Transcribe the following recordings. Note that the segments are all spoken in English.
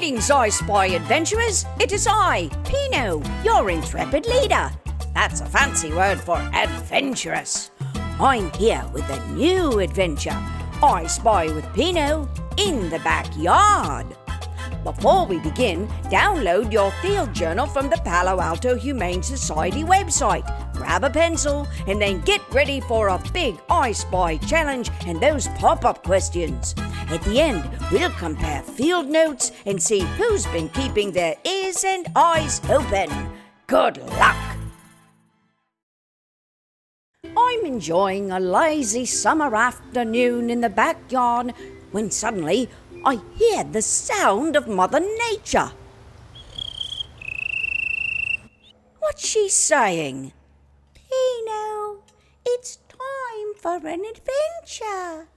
Greetings, I Spy adventurers. It is I, Pino, your intrepid leader. That's a fancy word for adventurous. I'm here with a new adventure, I Spy with Pino in the backyard. Before we begin, download your field journal from the Palo Alto Humane Society website. Grab a pencil and then get ready for a big I Spy challenge and those pop-up questions. At the end, we'll compare field notes and see who's been keeping their ears and eyes open. Good luck! I'm enjoying a lazy summer afternoon in the backyard when suddenly I hear the sound of Mother Nature. What's she saying? Pino, it's time for an adventure.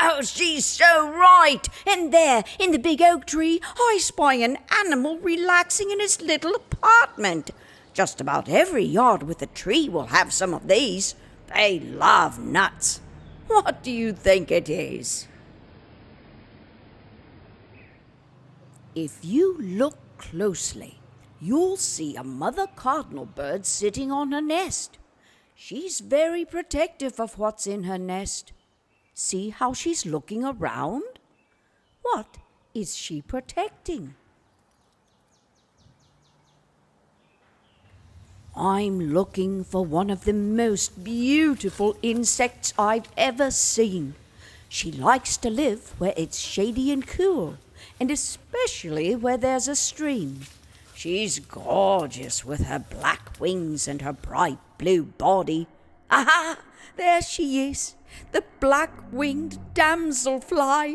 Oh, she's so right. And there, in the big oak tree, I spy an animal relaxing in his little apartment. Just about every yard with a tree will have some of these. They love nuts. What do you think it is? If you look closely, you'll see a mother cardinal bird sitting on her nest. She's very protective of what's in her nest. See how she's looking around? What is she protecting? I'm looking for one of the most beautiful insects I've ever seen. She likes to live where it's shady and cool, and especially where there's a stream. She's gorgeous with her black wings and her bright blue body. Aha! There she is, the black-winged damselfly.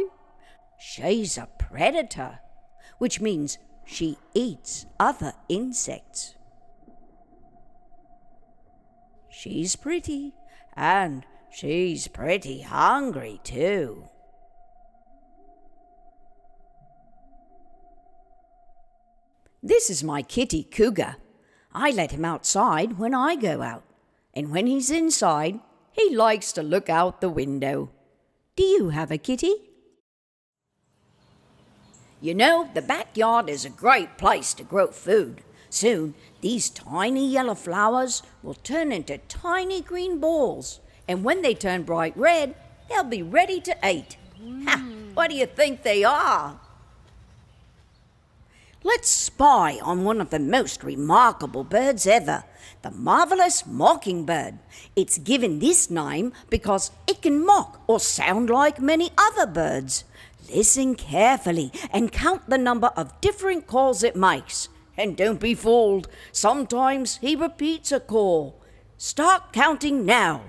She's a predator, which means she eats other insects. She's pretty, and she's pretty hungry too. This is my kitty Cougar. I let him outside when I go out, and when he's inside, he likes to look out the window. Do you have a kitty? You know, the backyard is a great place to grow food. Soon, these tiny yellow flowers will turn into tiny green balls, and when they turn bright red, they'll be ready to eat. Ha! What do you think they are? Let's spy on one of the most remarkable birds ever, the marvelous mockingbird. It's given this name because it can mock or sound like many other birds. Listen carefully and count the number of different calls it makes. And don't be fooled, sometimes he repeats a call. Start counting now.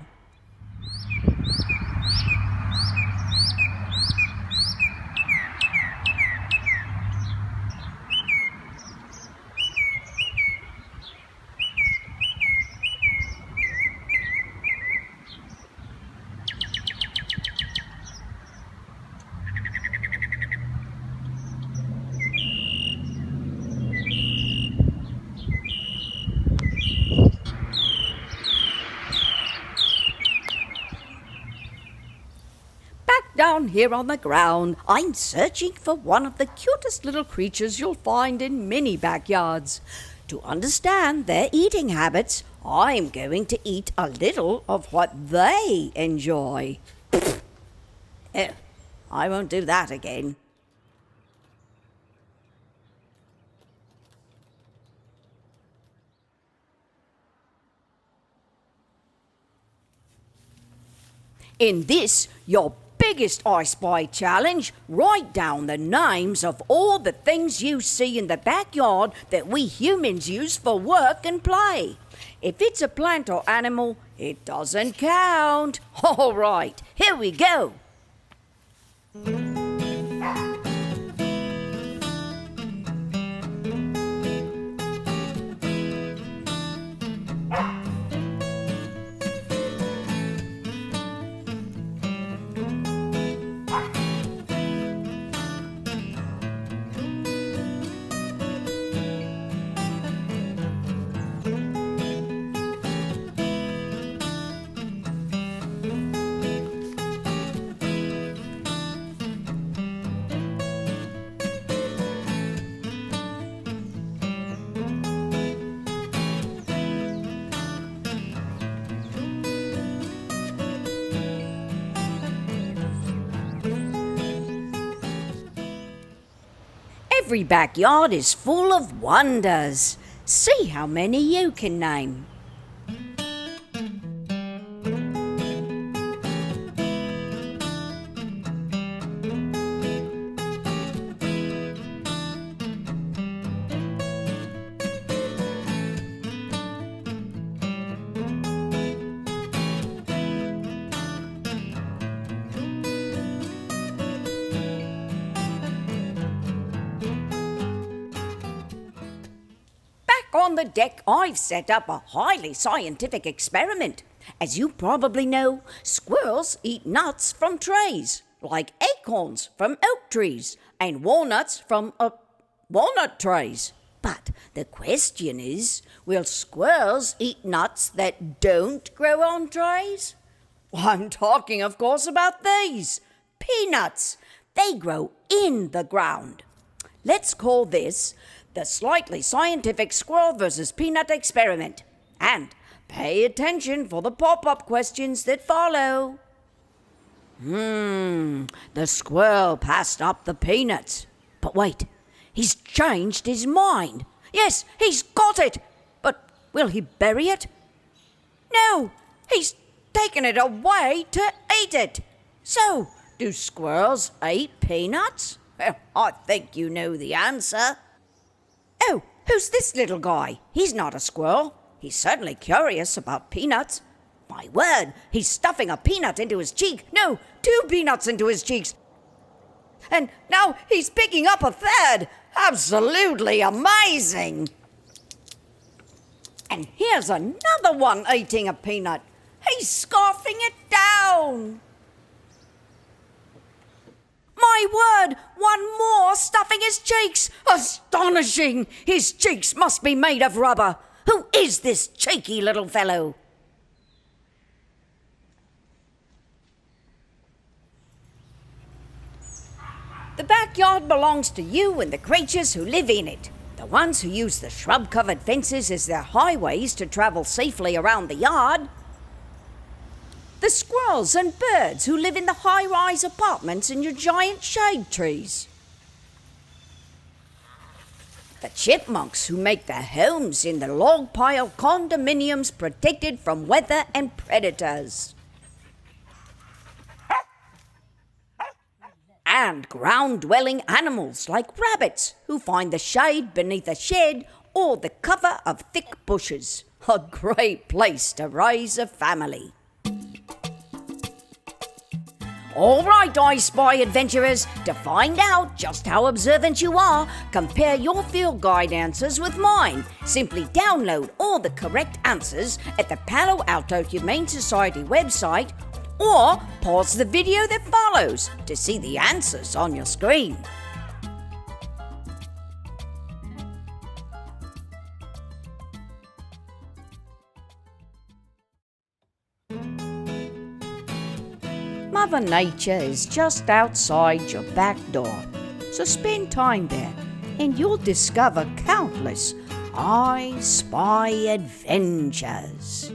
Down here on the ground, I'm searching for one of the cutest little creatures you'll find in many backyards. To understand their eating habits, I'm going to eat a little of what they enjoy. I won't do that again. In this, your biggest I Spy challenge, write down the names of all the things you see in the backyard that we humans use for work and play. If it's a plant or animal, it doesn't count. All right, here we go. Every backyard is full of wonders. See how many you can name. On the deck, I've set up a highly scientific experiment. As you probably know, squirrels eat nuts from trees, like acorns from oak trees and walnuts from walnut trees. But the question is, will squirrels eat nuts that don't grow on trees? I'm talking, of course, about these, peanuts. They grow in the ground. Let's call this the slightly scientific squirrel versus peanut experiment. And pay attention for the pop-up questions that follow. The squirrel passed up the peanuts. But wait, he's changed his mind. Yes, he's got it. But will he bury it? No, he's taken it away to eat it. So, do squirrels eat peanuts? Well, I think you know the answer. Oh, who's this little guy? He's not a squirrel. He's certainly curious about peanuts. My word, he's stuffing a peanut into his cheek. No, 2 peanuts into his cheeks. And now he's picking up a third. Absolutely amazing. And here's another one eating a peanut. He's scarfing it down. My word, one more stuffing his cheeks. Astonishing! His cheeks must be made of rubber. Who is this cheeky little fellow? The backyard belongs to you and the creatures who live in it. The ones who use the shrub-covered fences as their highways to travel safely around the yard. The squirrels and birds who live in the high-rise apartments and your giant shade trees. The chipmunks who make their homes in the log pile condominiums protected from weather and predators. And ground-dwelling animals like rabbits who find the shade beneath a shed or the cover of thick bushes. A great place to raise a family. All right, I Spy adventurers, to find out just how observant you are, compare your field guide answers with mine. Simply download all the correct answers at the Palo Alto Humane Society website, or pause the video that follows to see the answers on your screen. Mother Nature is just outside your back door, so spend time there and you'll discover countless I Spy adventures.